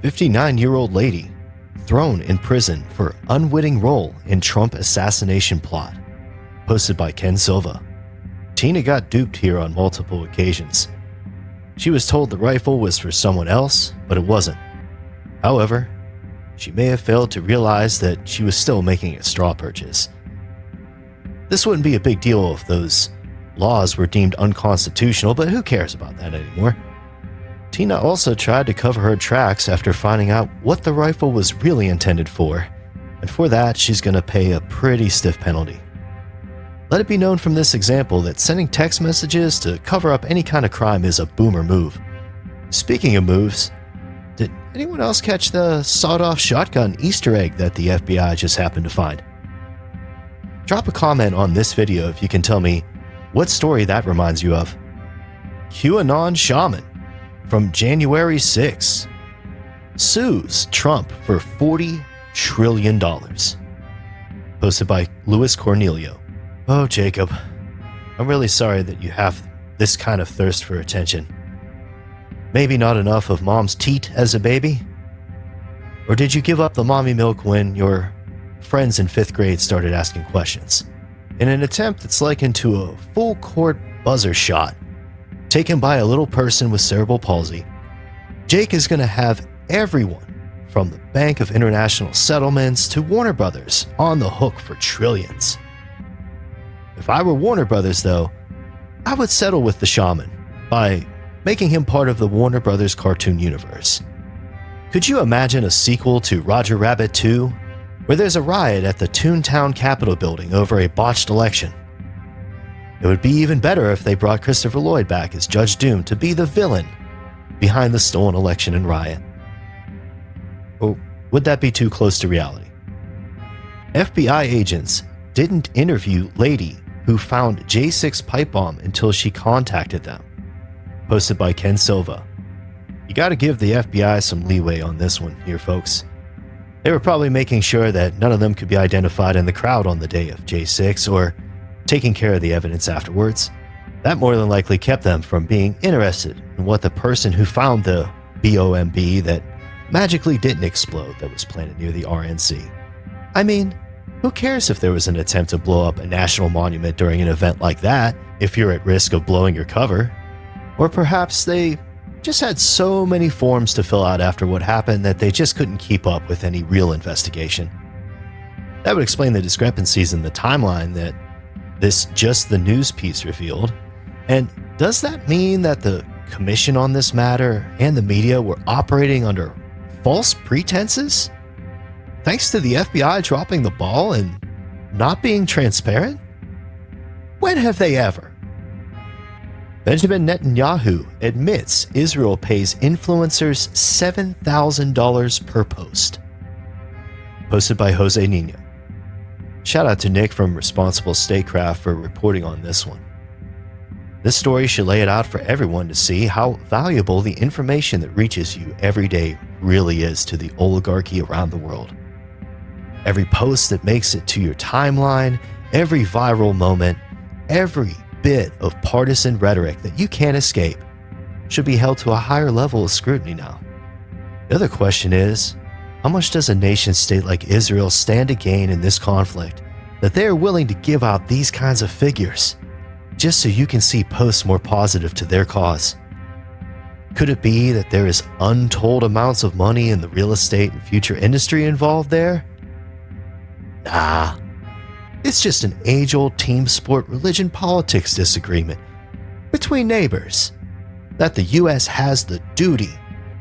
59-year-old lady thrown in prison for unwitting role in Trump assassination plot. Posted by Ken Silva. Tina got duped here on multiple occasions. She was told the rifle was for someone else, but it wasn't. However, she may have failed to realize that she was still making a straw purchase. This wouldn't be a big deal if those laws were deemed unconstitutional, but who cares about that anymore? Tina also tried to cover her tracks after finding out what the rifle was really intended for, and for that she's going to pay a pretty stiff penalty. Let it be known from this example that sending text messages to cover up any kind of crime is a boomer move. Speaking of moves, did anyone else catch the sawed-off shotgun Easter egg that the FBI just happened to find? Drop a comment on this video if you can tell me what story that reminds you of. QAnon shaman from January 6 sues Trump for $40 trillion. Posted by Louis Cornelio. Oh, Jacob, I'm really sorry that you have this kind of thirst for attention. Maybe not enough of mom's teat as a baby? Or did you give up the mommy milk when your friends in 5th grade started asking questions? In an attempt that's likened to a full-court buzzer shot taken by a little person with cerebral palsy, Jake is going to have everyone from the Bank of International Settlements to Warner Brothers on the hook for trillions. If I were Warner Brothers, though, I would settle with the shaman by making him part of the Warner Brothers cartoon universe. Could you imagine a sequel to Roger Rabbit 2, where there's a riot at the Toontown Capitol building over a botched election? It would be even better if they brought Christopher Lloyd back as Judge Doom to be the villain behind the stolen election and riot. Or would that be too close to reality? FBI agents didn't interview lady who found J6 pipe bomb until she contacted them. Posted by Ken Silva. You gotta give the FBI some leeway on this one here, folks. They were probably making sure that none of them could be identified in the crowd on the day of J6 or taking care of the evidence afterwards. That more than likely kept them from being interested in what the person who found the BOMB that magically didn't explode that was planted near the RNC. I mean, who cares if there was an attempt to blow up a national monument during an event like that if you're at risk of blowing your cover? Or perhaps they just had so many forms to fill out after what happened that they just couldn't keep up with any real investigation. That would explain the discrepancies in the timeline that this Just the News piece revealed. And does that mean that the commission on this matter and the media were operating under false pretenses? Thanks to the FBI dropping the ball and not being transparent? When have they ever? Benjamin Netanyahu admits Israel pays influencers $7,000 per post. Posted by Jose Nino. Shout out to Nick from Responsible Statecraft for reporting on this one. This story should lay it out for everyone to see how valuable the information that reaches you every day really is to the oligarchy around the world. Every post that makes it to your timeline, every viral moment, every bit of partisan rhetoric that you can't escape should be held to a higher level of scrutiny now. The other question is, how much does a nation-state like Israel stand to gain in this conflict that they are willing to give out these kinds of figures just so you can see posts more positive to their cause? Could it be that there is untold amounts of money in the real estate and future industry involved there? Nah. It's just an age-old team sport religion politics disagreement between neighbors that the U.S. has the duty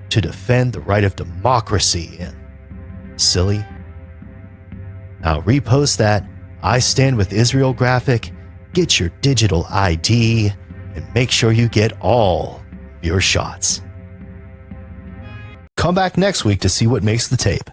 to defend the right of democracy in. Silly. Now repost that I Stand With Israel graphic, get your digital ID, and make sure you get all your shots. Come back next week to see what makes the tape.